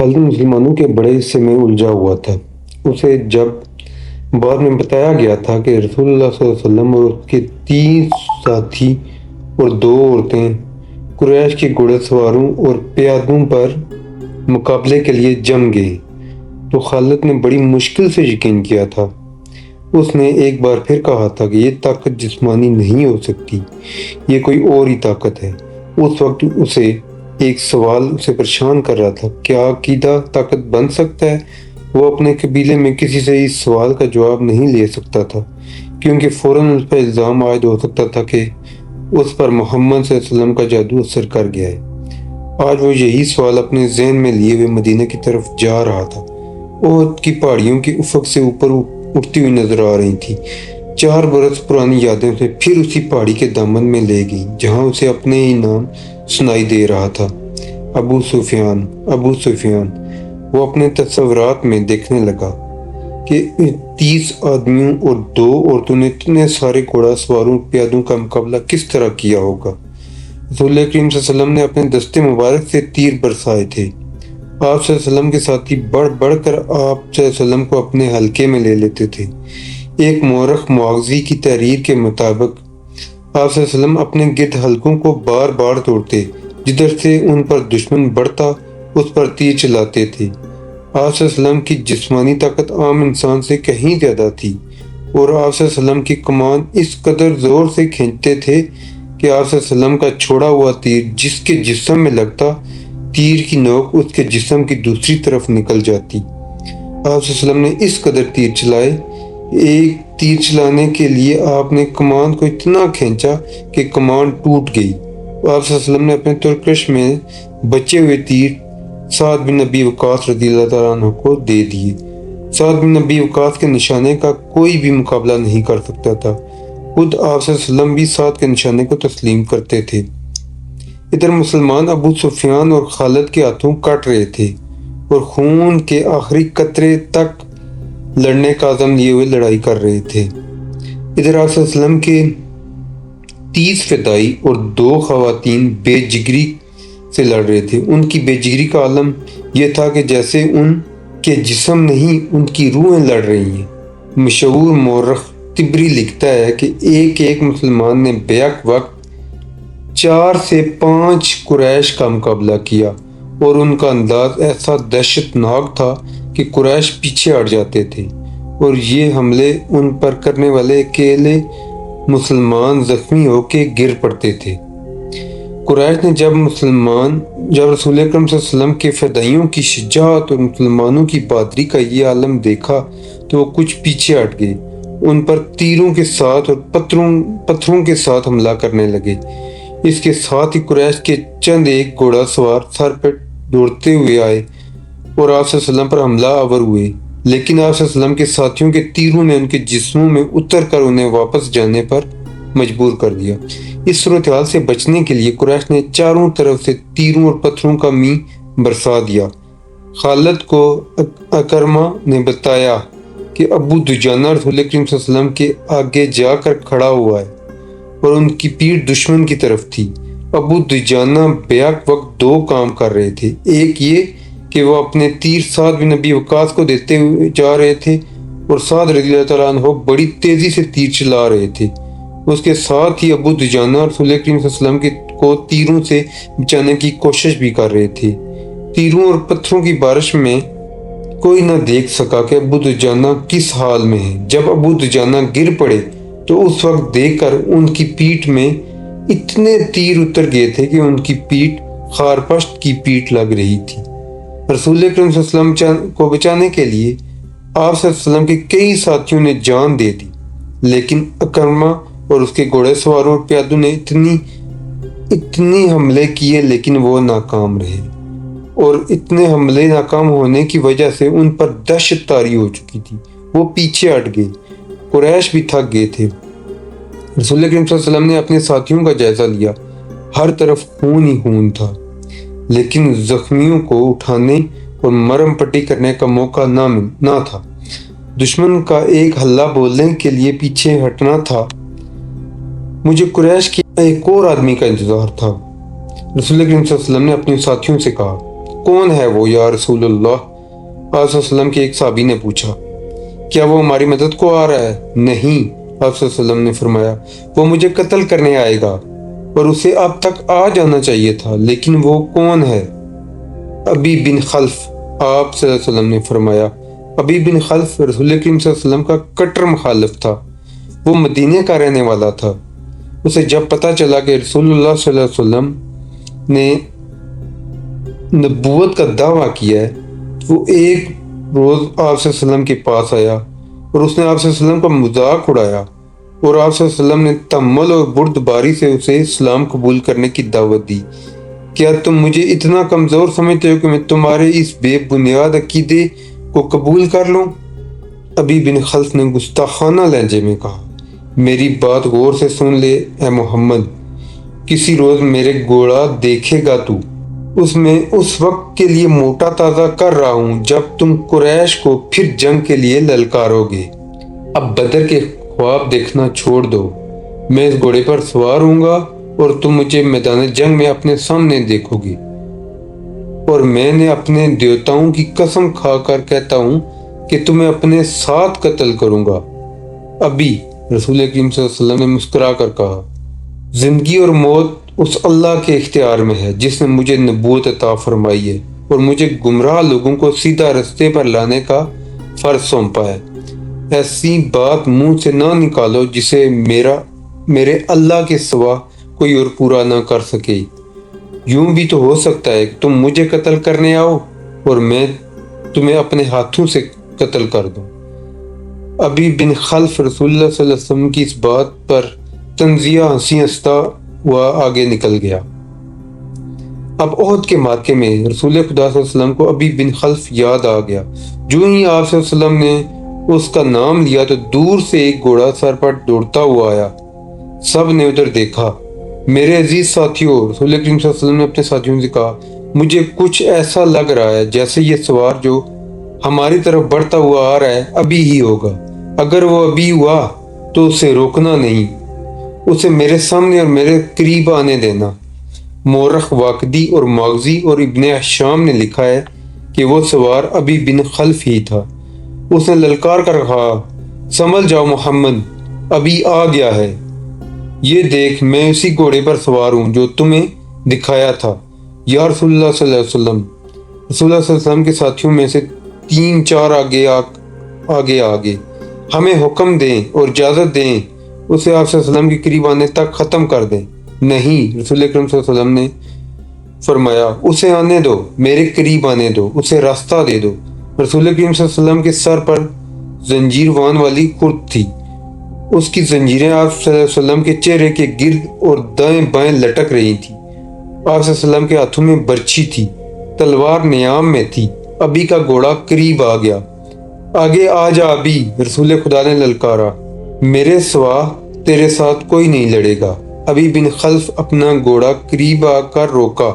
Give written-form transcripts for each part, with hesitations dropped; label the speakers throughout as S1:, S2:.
S1: خالد مسلمانوں کے بڑے حصے میں الجھا ہوا تھا۔ اسے جب بعد میں بتایا گیا تھا کہ رسول اللہ صلی اللہ علیہ وسلم اور اس کے 3 ساتھی اور 2 عورتیں قریش کے گھوڑے سواروں اور پیادوں پر مقابلے کے لیے جم گئے، تو خالد نے بڑی مشکل سے یقین کیا تھا۔ اس نے ایک بار پھر کہا تھا کہ یہ طاقت جسمانی نہیں ہو سکتی، یہ کوئی اور ہی طاقت ہے۔ اس وقت اسے ایک سوال اسے پریشان کر رہا تھا، کیا عقیدہ طاقت بن سکتا ہے؟ وہ اپنے قبیلے میں کسی سے اس سوال کا جواب نہیں لے سکتا تھا، کیونکہ فوراً اس پر الزام عائد ہو سکتا تھا کہ اس پر محمد صلی اللہ علیہ وسلم کا جادو اثر کر گیا ہے۔ آج وہ یہی سوال اپنے ذہن میں لیے ہوئے مدینہ کی طرف جا رہا تھا۔ احد کی پہاڑیوں کے افق سے اوپر اٹھتی ہوئی نظر آ رہی تھی۔ 4 برس پرانی یادیں اسے پھر اسی پہاڑی کے دامن میں لے گئیں جہاں اسے اپنے ہی نام سنائی دے رہا تھا، ابو سفیان، ابو سفیان۔ وہ اپنے تصورات میں دیکھنے لگا کہ 30 آدمیوں اور 2 عورتوں نے اتنے سارے گھوڑا سواروں پیادوں کا مقابلہ کس طرح کیا ہوگا۔ رسول کریم صلی اللہ علیہ وسلم نے اپنے دستے مبارک سے تیر برسائے تھے۔ آپ صلی اللہ علیہ وسلم کے ساتھی بڑھ بڑھ کر آپ صلی اللہ علیہ وسلم کو اپنے حلقے میں لے لیتے تھے۔ ایک مورخ مواغزی کی تحریر کے مطابق آپ صلی اللہ علیہ وسلم اپنے گرد حلقوں کو بار بار توڑتے، جدھر سے ان پر دشمن بڑھتا اس پر تیر چلاتے تھے۔ آپ صلی اللہ علیہ وسلم کی جسمانی طاقت عام انسان سے کہیں زیادہ تھی، اور آپ صلی اللہ علیہ وسلم کی کمان اس قدر زور سے کھینچتے تھے کہ آپ صلی اللہ علیہ وسلم کا چھوڑا ہوا تیر جس کے جسم میں لگتا، تیر کی نوک اس کے جسم کی دوسری طرف نکل جاتی۔ آپ صلی اللہ علیہ وسلم نے اس قدر تیر چلائے، ایک تیر چلانے کے لیے آپ نے کمان کو اتنا کھینچا کہ کمان ٹوٹ گئی۔ آپ صلی اللہ علیہ وسلم نے اپنے ترکش میں بچے ہوئے تیر سعد بن ابی وقاص رضی اللہ تعالیٰ عنہ کو دے دیے۔ سعد بن ابی وقاص کے نشانے کا کوئی بھی مقابلہ نہیں کر سکتا تھا، خود آپ صلی اللہ علیہ وسلم بھی سعد کے نشانے کو تسلیم کرتے تھے۔ ادھر مسلمان ابو سفیان اور خالد کے ہاتھوں کٹ رہے تھے اور خون کے آخری قطرے تک لڑنے کا عزم لیے ہوئے لڑائی کر رہے تھے۔ ادھر آپ صلی اللہ علیہ وسلم کے 30 فدائی اور 2 خواتین بے جگری سے لڑ رہے تھے۔ ان کی بے جگری کا عالم یہ تھا کہ جیسے ان کے جسم نہیں، ان کی روحیں لڑ رہی ہیں۔ مشہور مورخ طبری لکھتا ہے کہ ایک مسلمان نے بیک وقت 4 سے 5 قریش کا مقابلہ کیا، اور ان کا انداز ایسا دہشت ناک تھا کہ قریش پیچھے ہٹ جاتے تھے، اور یہ حملے ان پر کرنے والے اکیلے مسلمان زخمی ہو کے گر پڑتے تھے۔ قریش نے جب رسول اکرم صلی اللہ علیہ وسلم کے فدائیوں کی شجاعت اور مسلمانوں کی بہادری کا یہ عالم دیکھا تو وہ کچھ پیچھے ہٹ گئے، ان پر تیروں کے ساتھ اور پتھروں کے ساتھ حملہ کرنے لگے۔ اس کے ساتھ ہی قریش کے چند ایک گھوڑا سوار سر پہ دوڑتے ہوئے آئے اور آپ صلی اللہ علیہ وسلم پر حملہ آور ہوئے، لیکن آپ صلی اللہ علیہ وسلم کے ساتھیوں کے تیروں نے ان کے جسموں میں اتر کر انہیں واپس جانے پر مجبور کر دیا۔ اس صورتحال سے بچنے کے لیے قریش نے چاروں طرف سے تیروں اور پتھروں کا مینہ برسا دیا۔ خالد کو اکرمہ نے بتایا کہ ابو دجانہ رسول کریم صلی اللہ علیہ وسلم کے آگے جا کر کھڑا ہوا ہے اور ان کی پیٹھ دشمن کی طرف تھی۔ ابو دجانہ بیک وقت 2 کام کر رہے تھے، ایک یہ کہ وہ اپنے تیر سعد بن ابی وقاص کو دیتے ہوئے جا رہے تھے، اور سعد رضی اللہ تعالیٰ عنہ بڑی تیزی سے تیر چلا رہے تھے۔ اس کے ساتھ ہی ابو دجانہ رسول کریم صلی اللہ علیہ وسلم کو تیروں سے بچانے کی کوشش بھی کر رہے تھے۔ تیروں اور پتھروں کی بارش میں کوئی نہ دیکھ سکا کہ ابو دجانہ کس حال میں ہے۔ جب ابو دجانہ گر پڑے تو اس وقت دیکھ کر ان کی پیٹھ میں اتنے تیر اتر گئے تھے کہ ان کی پیٹھ خارپشت کی پیٹھ لگ رہی تھی۔ رسول اکرم صلی اللہ علیہ وسلم کو بچانے کے لیے آپ صلی اللہ علیہ وسلم کے کئی ساتھیوں نے جان دے دی، لیکن اکرمہ اور اس کے گھوڑے سواروں اور پیادوں نے اتنی حملے کیے، لیکن وہ ناکام رہے، اور اتنے حملے ناکام ہونے کی وجہ سے ان پر دہشت طاری ہو چکی تھی۔ وہ پیچھے ہٹ گئے، قریش بھی تھک گئے تھے۔ رسول اکرم صلی اللہ علیہ وسلم نے اپنے ساتھیوں کا جائزہ لیا، ہر طرف خون ہی خون تھا، لیکن زخمیوں کو اٹھانے اور مرہم پٹی کرنے کا موقع نہ تھا۔ دشمن کا ایک ہلہ بولنے کے لیے پیچھے ہٹنا تھا۔ مجھے قریش کے ایک اور آدمی کا انتظار تھا۔ رسول کریم صلی اللہ علیہ وسلم نے اپنے ساتھیوں سے کہا، کون ہے وہ یا رسول اللہ؟ آپ صلی اللہ علیہ وسلم کے ایک صحابی نے پوچھا۔ کیا وہ ہماری مدد کو آ رہا ہے؟ نہیں، آپ صلی اللہ علیہ وسلم نے فرمایا، وہ مجھے قتل کرنے آئے گا اور اسے اب تک آ جانا چاہیے تھا، لیکن وہ کون ہے؟ ابی بن خلف، آپ صلی اللہ علیہ وسلم نے فرمایا۔ ابی بن خلف رسول کریم صلی اللہ علیہ وسلم کا کٹر مخالف تھا۔ وہ مدینے کا رہنے والا تھا۔ اسے جب پتہ چلا کہ رسول اللہ صلی اللہ علیہ وسلم نے نبوت کا دعویٰ کیا ہے، تو وہ ایک روز آپ صلی اللہ علیہ وسلم کے پاس آیا اور اس نے آپ صلی اللہ علیہ وسلم کا مذاق اڑایا، اور آپ صلی اللہ علیہ وسلم نے تحمل اور بردباری سے اسے اسلام قبول کرنے کی دعوت دی۔ کیا تم مجھے اتنا کمزور سمجھتے ہو کہ میں تمہارے اس بے بنیاد عقیدے کو قبول کر لوں؟ ابی بن خلف نے گستاخانہ لہجے میں کہا، میری بات غور سے سن لے اے محمد، کسی روز میرے گھوڑا دیکھے گا تو، اس میں اس وقت کے لیے موٹا تازہ کر رہا ہوں جب تم قریش کو پھر جنگ کے لیے للکارو گے۔ اب بدر کے خواب دیکھنا چھوڑ دو، میں اس گھوڑے پر سوار ہوں گا اور تم مجھے میدان جنگ میں اپنے سامنے دیکھو گے، اور میں نے اپنے دیوتاؤں کی قسم کھا کر کہتا ہوں کہ تمہیں اپنے ساتھ قتل کروں گا۔ ابھی رسول کریم صلی اللہ علیہ وسلم نے مسکرا کر کہا، زندگی اور موت اس اللہ کے اختیار میں ہے جس نے مجھے نبوت عطا فرمائی ہے اور مجھے گمراہ لوگوں کو سیدھا رستے پر لانے کا فرض سونپا ہے۔ ایسی بات منہ سے نہ نکالو جسے میرے اللہ کے سوا کوئی اور پورا نہ کر سکے۔ یوں بھی تو ہو سکتا ہے کہ تم مجھے قتل کرنے آؤ اور میں تمہیں اپنے ہاتھوں سے قتل کر دوں۔ ابی بن خلف رسول اللہ صلی اللہ علیہ وسلم کی اس بات پر تنزیہ ہنسی ہنستا ہوا آگے نکل گیا۔ اب احد کے معرکے میں رسول خدا صلی اللہ علیہ وسلم کو ابی بن خلف یاد آ گیا۔ جو ہی آپ صلی اللہ علیہ وسلم نے اس کا نام لیا تو دور سے ایک گھوڑا سر پر دوڑتا ہوا آیا۔ سب نے ادھر دیکھا۔ میرے عزیز ساتھیوں، رسول کریم صلی اللہ علیہ وسلم نے اپنے ساتھیوں سے کہا، مجھے کچھ ایسا لگ رہا ہے جیسے یہ سوار جو ہماری طرف بڑھتا ہوا آ رہا ہے ابھی ہی ہوگا۔ اگر وہ ابھی ہوا تو اسے روکنا نہیں، اسے میرے سامنے اور میرے قریب آنے دینا۔ مورخ واقدی اور ماغزی اور ابن حشام نے لکھا ہے کہ وہ سوار ابی بن خلف ہی تھا۔ اس نے للکار کر کہا، سنبھل جاؤ محمد، ابھی آ گیا ہے۔ یہ دیکھ، میں اسی گھوڑے پر سوار ہوں جو تمہیں دکھایا تھا یا رسول اللہ صلی اللہ علیہ وسلم۔ رسول اللہ صلی اللہ علیہ وسلم کے ساتھیوں میں سے 3-4 آگے ہمیں حکم دیں اور اجازت دیں اسے آپ صلی اللہ علیہ وسلم کے قریب آنے تک ختم کر دیں۔ نہیں، رسول اکرم صلی اللہ علیہ وسلم نے فرمایا، اسے آنے دو، میرے قریب آنے دو، اسے راستہ دے دو۔ رسول اکرم صلی اللہ علیہ وسلم کے سر پر زنجیر وان والی کرت تھی۔ اس کی زنجیریں آپ صلی اللہ علیہ وسلم کے چہرے کے گرد اور دائیں بائیں لٹک رہی تھیں۔ آپ صلی اللہ علیہ وسلم کے ہاتھوں میں برچھی تھی، تلوار نیام میں تھی۔ ابی کا گھوڑا قریب آ گیا۔ آگے آ جا ابی، رسول خدا نے للکارا، میرے سوا تیرے ساتھ کوئی نہیں لڑے گا۔ ابی بن خلف اپنا گھوڑا قریب آ کر روکا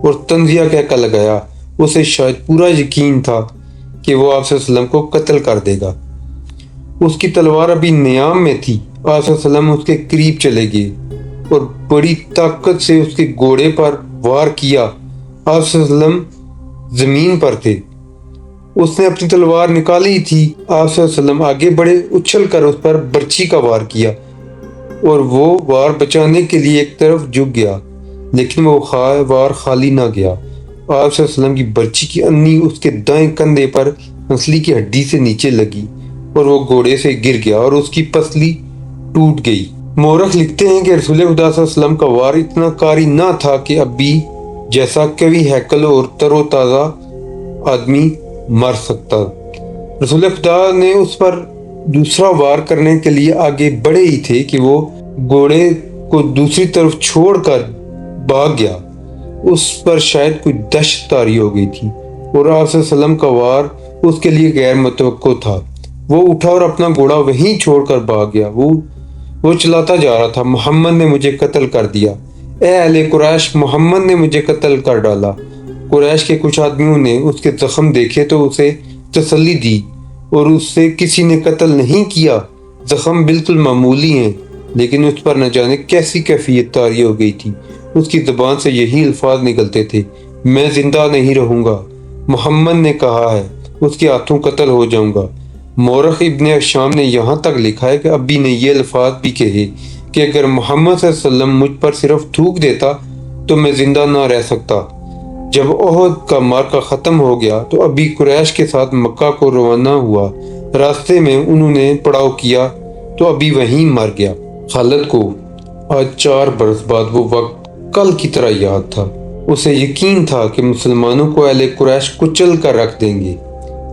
S1: اور تنزیہ کہہ کر لگایا۔ اسے شاید پورا یقین تھا کہ وہ آپ صلی اللہ علیہ وسلم کو قتل کر دے گا۔ اس کی تلوار ابھی نیام میں تھی۔ آپ صلی اللہ علیہ وسلم اس کے قریب چلے گئے اور بڑی طاقت سے اس کے گھوڑے پر وار کیا۔ آپ صلی اللہ علیہ وسلم زمین پر تھے۔ اس نے اپنی تلوار نکالی تھی۔ آپ صلی اللہ علیہ وسلم آگے بڑھے، اچھل کر اس پر برچھی کا وار کیا اور وہ وار بچانے کے لیے ایک طرف جھک گیا، لیکن وہ وار خالی نہ گیا۔ آپ صلی اللہ علیہ وسلم کی برچھی کی انی اس کے دائیں کندھے پر پسلی کی ہڈی سے نیچے لگی اور وہ گھوڑے سے گر گیا اور اس کی پسلی ٹوٹ گئی۔ مورخ لکھتے ہیں کہ رسول خدا صلی اللہ علیہ وسلم کا وار اتنا کاری نہ تھا کہ ابھی جیسا قوی ہیکل اور تر و تازہ آدمی مر سکتا۔ رسول خدا نے اس پر دوسرا وار کرنے کے لیے آگے بڑھے ہی تھے کہ وہ گھوڑے کو دوسری طرف چھوڑ کر بھاگ گیا۔ اس پر شاید کوئی دہشت طاری ہو گئی تھی اور آپ صلی اللہ علیہ وسلم کا وار اس کے لیے غیر متوقع تھا۔ وہ اٹھا اور اپنا گھوڑا وہیں چھوڑ کر بھاگ گیا۔ وہ چلاتا جا رہا تھا، محمد نے مجھے قتل کر دیا، اے اہل قریش، محمد نے مجھے قتل کر ڈالا۔ قریش کے کچھ آدمیوں نے اس کے زخم دیکھے تو اسے تسلی دی اور اس سے کسی نے قتل نہیں کیا۔ زخم بالکل معمولی ہیں، لیکن اس پر نہ جانے کیسی کیفیت طاری ہو گئی تھی۔ اس کی زبان سے یہی الفاظ نکلتے تھے، میں زندہ نہیں رہوں گا، محمد نے کہا ہے اس کے ہاتھوں قتل ہو جاؤں گا۔ مورخ ابن شام نے یہاں تک لکھا ہے کہ ابی نے یہ الفاظ بھی کہے کہ اگر محمد صلی اللہ علیہ وسلم مجھ پر صرف تھوک دیتا تو میں زندہ نہ رہ سکتا۔ جب احد کا معرکہ ختم ہو گیا تو ابی قریش کے ساتھ مکہ کو روانہ ہوا۔ راستے میں انہوں نے پڑاؤ کیا تو ابی وہیں مر گیا۔ خالد کو آج 4 برس بعد وہ وقت کل کی طرح یاد تھا۔ اسے یقین تھا کہ مسلمانوں کو اہل قریش کچل کر رکھ دیں گے،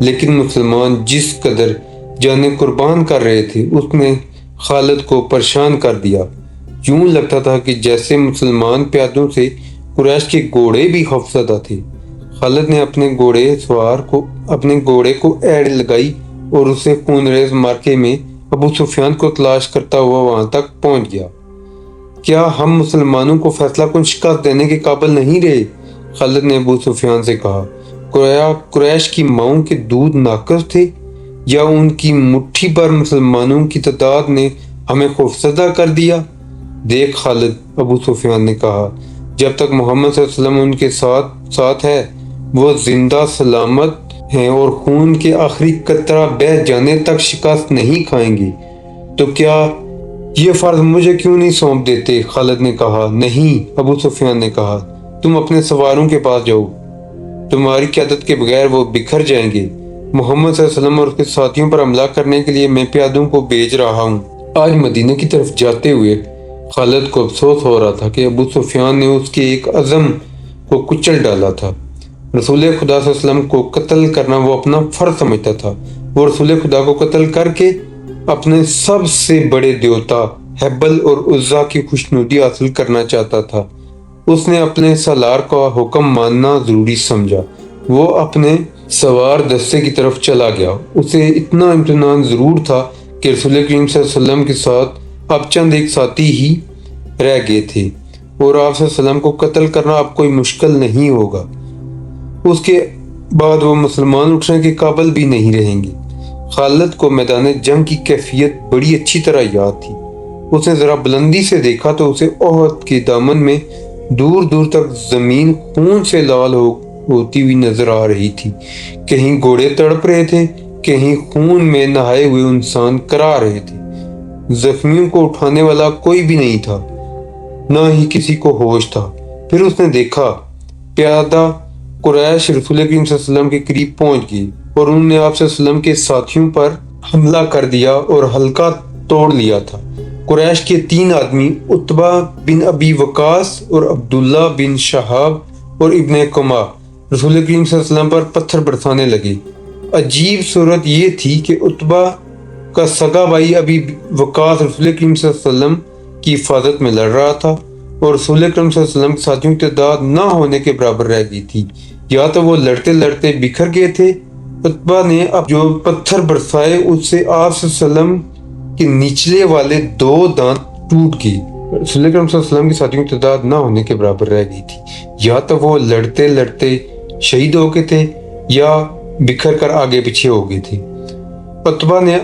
S1: لیکن مسلمان جس قدر جانیں قربان کر رہے تھے اس نے خالد کو پریشان کر دیا۔ یوں لگتا تھا کہ جیسے مسلمان پیادوں سے قریش کے گھوڑے بھی خوفزدہ تھے۔ خالد نے اپنے گھوڑے کو ایڑ لگائی اور اسے خونریز معرکے میں ابو سفیان کو تلاش کرتا ہوا وہاں تک پہنچ گیا۔ کیا ہم مسلمانوں کو فیصلہ کن شکست دینے کے قابل نہیں رہے؟ خالد نے ابو سفیان سے کہا۔ قریش کی ماؤں کے دودھ ناقص تھے یا ان کی مٹھی بھر مسلمانوں کی تعداد نے ہمیں خوفزدہ کر دیا؟ دیکھ خالد، ابو سفیان نے کہا، جب تک محمد صلی اللہ علیہ وسلم ان کے ساتھ ہے وہ زندہ سلامت ہیں اور خون کے آخری قطرہ بہہ جانے تک شکست نہیں کھائیں گے۔ تو کیا یہ فرض مجھے کیوں نہیں سونپ دیتے؟ خالد نے کہا۔ نہیں، ابو سفیان نے کہا، تم اپنے سواروں کے پاس جاؤ، تمہاری قیادت کے بغیر وہ بکھر جائیں گے۔ محمد صلی اللہ علیہ وسلم اور اس کے ساتھیوں پر حملہ کرنے کے لیے میں پیادوں کو بھیج رہا ہوں۔ آج مدینہ کی طرف جاتے ہوئے خالد کو افسوس ہو رہا تھا کہ ابو سفیان نے اس کے ایک عزم کو کچل ڈالا تھا۔ رسول خدا صلی اللہ علیہ وسلم کو قتل کرنا وہ اپنا فرض سمجھتا تھا۔ وہ رسول خدا کو قتل کر کے اپنے سب سے بڑے دیوتا ہبل اور عزا کی خوشنودی حاصل کرنا چاہتا تھا۔ اس نے اپنے سالار کا حکم ماننا ضروری سمجھا۔ وہ اپنے سوار دستے کی طرف چلا گیا۔ اسے اتنا اطمینان ضرور تھا کہ رسول کریم صلی اللہ علیہ وسلم کے ساتھ اب چند ایک ساتھی ہی رہ گئے تھے اور آپ صلی اللہ علیہ وسلم کو قتل کرنا اب کوئی مشکل نہیں ہوگا۔ اس کے بعد وہ مسلمان اٹھنے کے قابل بھی نہیں رہیں گے۔ خالد کو میدان جنگ کی کیفیت بڑی اچھی طرح یاد تھی۔ اس نے ذرا بلندی سے دیکھا تو اسے احد کے دامن میں دور دور تک زمین خون سے لال ہوتی ہوئی نظر آ رہی تھی۔ کہیں گھوڑے تڑپ رہے تھے، کہیں خون میں نہائے ہوئے انسان کرا رہے تھے۔ زخمیوں کو اٹھانے والا کوئی بھی نہیں تھا، نہ ہی کسی کو ہوش تھا۔ پھر اس نے دیکھا پیادہ قریش رسول کریم صلی اللہ علیہ وسلم کے قریب پہنچ گئی اور انہوں نے آپ صلی اللہ علیہ وسلم کے ساتھیوں پر حملہ کر دیا اور حلقہ توڑ لیا تھا۔ قریش کے 3 آدمی عتبہ بن ابی وقاص اور عبداللہ بن شہاب اور ابن قمہ رسول کریم صلی اللہ علیہ وسلم پر پتھر برسانے لگے۔ عجیب صورت یہ تھی کہ عتبہ کا سگا بھائی ابی وقاص رسول کریم صلی اللہ علیہ وسلم کی حفاظت میں لڑ رہا تھا اور رسول کریم صلی اللہ علیہ وسلم کے ساتھیوں کی تعداد نہ ہونے کے برابر رہ گئی تھی، یا تو وہ لڑتے لڑتے بکھر گئے تھے۔ عتبہ نے اب جو پتھر برسائے اس سے آپ صلی اللہ علیہ وسلم کے نچلے والے 2 دانت ٹوٹ گئے۔ رسول کریم صلی اللہ علیہ وسلم کے ساتھیوں کی تعداد نہ ہونے کے برابر رہ گئی تھی، یا تو وہ لڑتے لڑتے شہید ہو گئے تھے یا بکھر کر آگے پیچھے ہو گئے تھے۔ عتبہ نے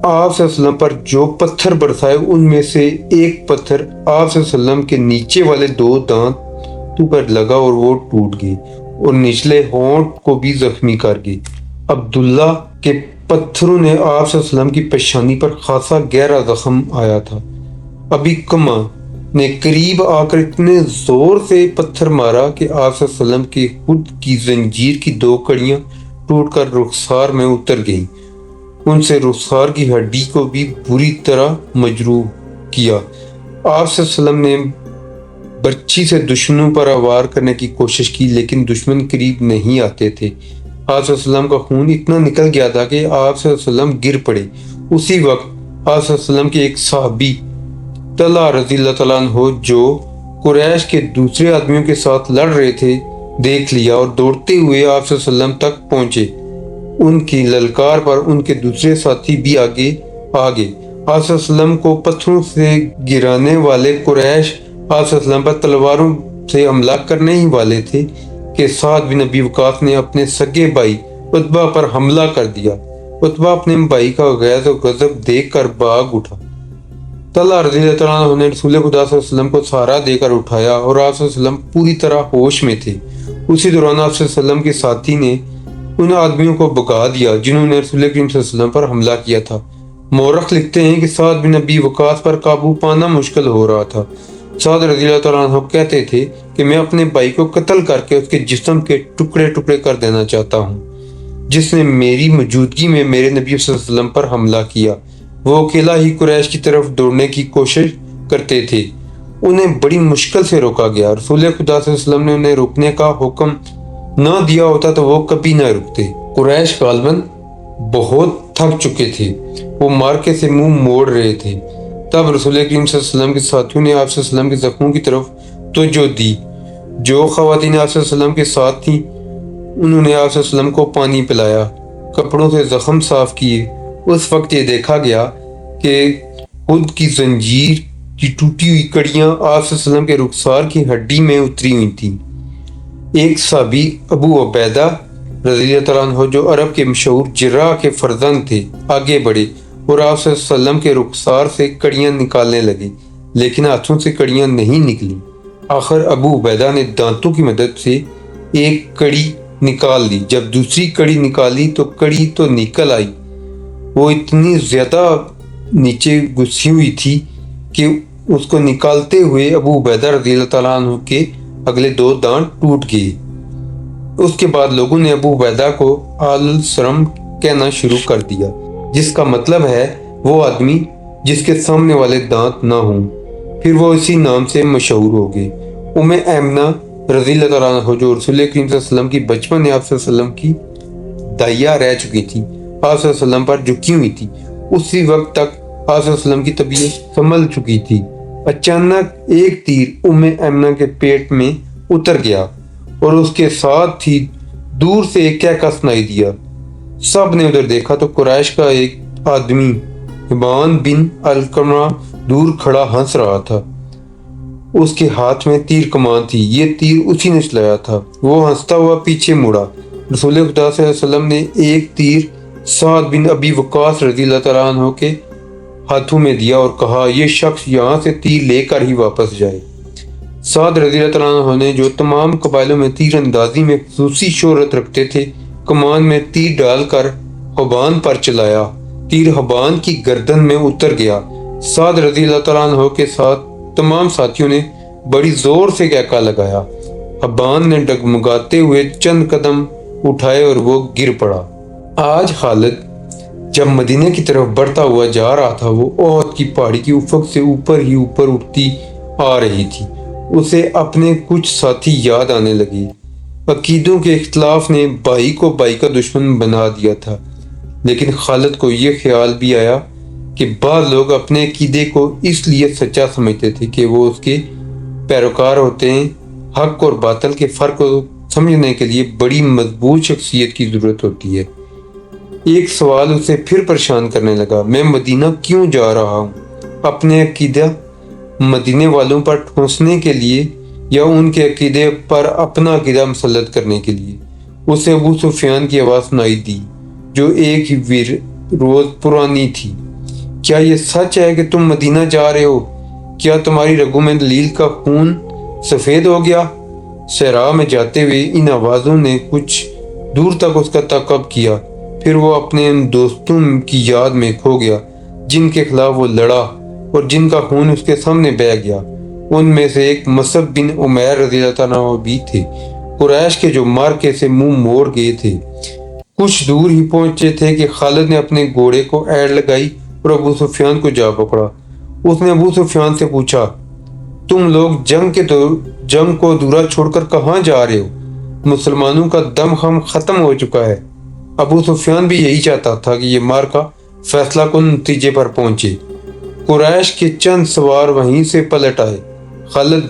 S1: آپ صلی اللہ علیہ وسلم پر جو پتھر برسائے ان میں سے ایک پتھر آپ صلی اللہ علیہ وسلم کے نیچے والے 2 دانتوں پر لگا اور وہ ٹوٹ گئے اور نچلے ہونٹ کو بھی زخمی کر گئے۔ عبداللہ کے پتھروں نے آپ صلی اللہ علیہ وسلم کی پیشانی پر خاصا گہرا زخم آیا تھا۔ ابی قمہ نے قریب آ کر اتنے زور سے پتھر مارا کہ آپ صلی اللہ علیہ وسلم کے خود کی زنجیر کی 2 کڑیاں ٹوٹ کر رخسار میں اتر گئیں۔ ان سے رخسار کی ہڈی کو بھی بری طرح مجروح کیا۔ آپ صلی اللہ علیہ وسلم نے برچھی سے دشمنوں پر وار کرنے کی کوشش کی، لیکن دشمن قریب نہیں آتے تھے۔ آپ صلی اللہ علیہ وسلم کا خون اتنا نکل گیا تھا کہ آپ صلی اللہ علیہ وسلم گر پڑے۔ اسی وقت آپ صلی اللہ علیہ وسلم کے ایک صحابی طلحہ رضی اللہ تعالیٰ عنہ جو قریش کے دوسرے آدمیوں کے ساتھ لڑ رہے تھے دیکھ لیا اور دوڑتے ہوئے آپ صلی اللہ علیہ وسلم تک پہنچے۔ ان کی للکار پر ان کے دوسرے ساتھی بھی آگے آگے۔ آپ صلی اللہ علیہ وسلم کو پتھروں سے گرانے والے قریش آپ صلی اللہ علیہ وسلم پر تلواروں سے حملہ کرنے ہی والے تھے کہ سعد بن ابی وقاص نے اپنے سگے بھائی عتبہ پر حملہ کر دیا۔ عتبہ اپنے بھائی کا غیظ و غضب دیکھ کر بھاگ اٹھا۔ طلحہ رضی اللہ تعالیٰ عنہ نے رسول خدا صلی اللہ علیہ وسلم کو سہارا دے کر اٹھایا اور آپ صلی اللہ علیہ وسلم پوری طرح ہوش میں تھے۔ اسی دوران آپ صلی اللہ علیہ وسلم کے ساتھی نے ان آدمیوں کو بھگا دیا جنہوں نے رسول کریم صلی اللہ علیہ وسلم پر حملہ کیا تھا۔ مورخ لکھتے ہیں کہ سعد بن ابی وقاص پر قابو پانا مشکل ہو رہا تھا۔ سعد رضی اللہ تعالیٰ عنہ کہتے تھے کہ میں اپنے بھائی کو قتل کر کے اس کے جسم کے ٹکڑے ٹکڑے کر دینا چاہتا ہوں، جس نے میری موجودگی میں میرے نبی صلی اللہ علیہ وسلم پر حملہ کیا۔ وہ اکیلا ہی قریش کی طرف دوڑنے کی کوشش کرتے تھے، انہیں بڑی مشکل سے روکا گیا۔ رسول خدا صلی اللہ علیہ وسلم نے انہیں روکنے کا حکم نہ دیا ہوتا تو وہ کبھی نہ رکتے۔ قریش غالباً بہت تھک چکے تھے، وہ مارکے سے منہ موڑ رہے تھے۔ تب رسول کریم صلی اللہ علیہ وسلم کے ساتھیوں نے آپ صلی اللہ علیہ وسلم کے زخموں کی طرف توجہ دی۔ جو خواتین آپ صلی اللہ علیہ وسلم کے ساتھ تھیں انہوں نے آپ صلی اللہ علیہ وسلم کو پانی پلایا، کپڑوں سے زخم صاف کیے۔ اس وقت یہ دیکھا گیا کہ خود کی زنجیر کی ٹوٹی ہوئی کڑیاں آپ صلی اللہ علیہ وسلم کے رخسار کی ہڈی میں اتری ہوئی تھیں۔ ایک صحابی ابو عبیدہ رضی اللہ تعالیٰ عنہ جو عرب کے مشہور جراح کے فرزند تھے آگے بڑھے اور آپ صلی اللہ علیہ وسلم کے رخسار سے کڑیاں نکالنے لگے، لیکن ہاتھوں سے کڑیاں نہیں نکلی۔ آخر ابو عبیدہ نے دانتوں کی مدد سے ایک کڑی نکال لی۔ جب دوسری کڑی نکالی تو کڑی تو نکل آئی، وہ اتنی زیادہ نیچے گھسی ہوئی تھی کہ اس کو نکالتے ہوئے ابو عبیدہ رضی اللہ تعالیٰ عنہ کے اگلے 2 دانت ٹوٹ گئے۔ اس کے بعد لوگوں نے ابو عبیدہ کو آل السرم کہنا شروع کر دیا، جس کا مطلب ہے وہ آدمی جس کے سامنے والے دانت نہ ہوں۔ پھر وہ اسی نام سے مشہور ہو گئے۔ ایمنہ رضی اللہ تعالیٰ عنہ جو رسول کریم صلی اللہ علیہ وسلم کی بچپن میں آپ صلی اللہ علیہ وسلم کی دائیا رہ چکی تھی، آپ صلی اللہ علیہ وسلم پر جھکی ہوئی تھی، اسی وقت تک آپ صلی اللہ علیہ وسلم کی طبیعت سنبھل چکی تھی۔ اچانک ایک تیر ایمنہ کے پیٹ میں اتر گیا اور اس کے ساتھ ہی دور سے ایک کہکا سنائی دیا۔ سب نے ادھر دیکھا تو قریش کا ایک آدمی حبان بن القمہ دور کھڑا ہنس رہا تھا۔ اس کے ہاتھ میں تیر کمان تھی، یہ تیر اسی نے چلایا تھا۔ وہ ہنستا ہوا پیچھے مڑا۔ رسول خدا صلی اللہ علیہ وسلم نے ایک تیر سعد بن ابی وقاص رضی اللہ تعالیٰ عنہ کے ہاتھوں میں دیا اور کہا یہ شخص یہاں سے تیر لے کر ہی واپس جائے۔ سعد رضی اللہ تعالیٰ عنہ نے جو تمام قبائلوں میں تیر اندازی میں خصوصی شہرت رکھتے تھے، کمان میں تیر ڈال کر حبان پر چلایا۔ تیر حبان کی گردن میں اتر گیا۔ سعد رضی اللہ تعالیٰ عنہ کے ساتھ تمام ساتھیوں نے بڑی زور سے کہکا لگایا۔ حبان نے ڈگمگاتے ہوئے چند قدم اٹھائے اور وہ گر پڑا۔ آج خالد جب مدینے کی طرف بڑھتا ہوا جا رہا تھا، وہ احد کی پہاڑی کی افق سے اوپر ہی اوپر اٹھتی آ رہی تھی۔ اسے اپنے کچھ ساتھی یاد آنے لگے۔ عقیدوں کے اختلاف نے بھائی کو بھائی کا دشمن بنا دیا تھا، لیکن خالد کو یہ خیال بھی آیا کہ بعض لوگ اپنے عقیدے کو اس لیے سچا سمجھتے تھے کہ وہ اس کے پیروکار ہوتے ہیں۔ حق اور باطل کے فرق کو سمجھنے کے لیے بڑی مضبوط شخصیت کی ضرورت ہوتی ہے۔ ایک سوال اسے پھر پریشان کرنے لگا، میں مدینہ کیوں جا رہا ہوں؟ اپنے عقیدہ مدینے والوں پر ٹھونسنے کے لیے یا ان کے عقیدے پر اپنا عقیدہ مسلط کرنے کے لیے؟ اسے ابو سفیان کی آواز سنائی دی جو ایک ہی روز پرانی تھی، کیا یہ سچ ہے کہ تم مدینہ جا رہے ہو؟ کیا تمہاری رگوں میں دلیل کا خون سفید ہو گیا؟ صحرا میں جاتے ہوئے ان آوازوں نے کچھ دور تک اس کا تعاقب کیا، پھر وہ اپنے ان دوستوں کی یاد میں کھو گیا جن کے خلاف وہ لڑا اور جن کا خون اس کے سامنے بہہ گیا۔ ان میں سے ایک مصعب بن عمیر رضی اللہ تعالیٰ عنہ بھی تھے، قریش کے جو مارکے سے منہ موڑ گئے تھے۔ کچھ دور ہی پہنچے تھے کہ خالد نے اپنے گھوڑے کو ایڑ لگائی اور ابو سفیان کو جا پکڑا۔ اس نے ابو سفیان سے پوچھا، تم لوگ جنگ کو دورہ چھوڑ کر کہاں جا رہے ہو؟ مسلمانوں کا دم خم ختم ہو چکا ہے۔ ابو سفیان بھی یہی چاہتا تھا کہ یہ مارکا فیصلہ کن نتیجے پر پہنچے۔ قریش کے چند سوار وہیں سے پلٹ آئے۔ خالد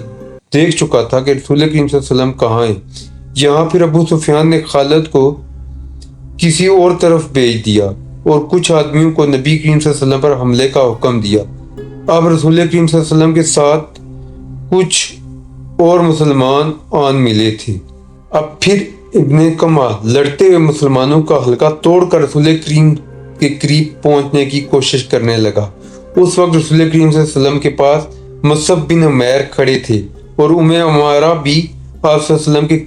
S1: دیکھ چکا تھا کہ رسول کریم صلی اللہ علیہ وسلم کہاں ہیں۔ یہاں پھر ابو سفیان نے خالد کو کسی اور طرف بھیج دیا اور کچھ آدمیوں کو نبی کریم صلی اللہ علیہ وسلم پر حملے کا حکم دیا۔ اب رسول کریم صلی اللہ علیہ وسلم کے ساتھ کچھ اور مسلمان آن ملے تھے۔ اب پھر ابن کما لڑتے ہوئے مسلمانوں کا حلقہ توڑ کر رسول کریم کے قریب پہنچنے کی کوشش کرنے لگا۔ اس وقت رسول کریم صلی اللہ علیہ وسلم کے پاس مصعب بن عمیر کھڑے تھے اور عمارہ بھی آپ صلی اللہ علیہ وسلم کے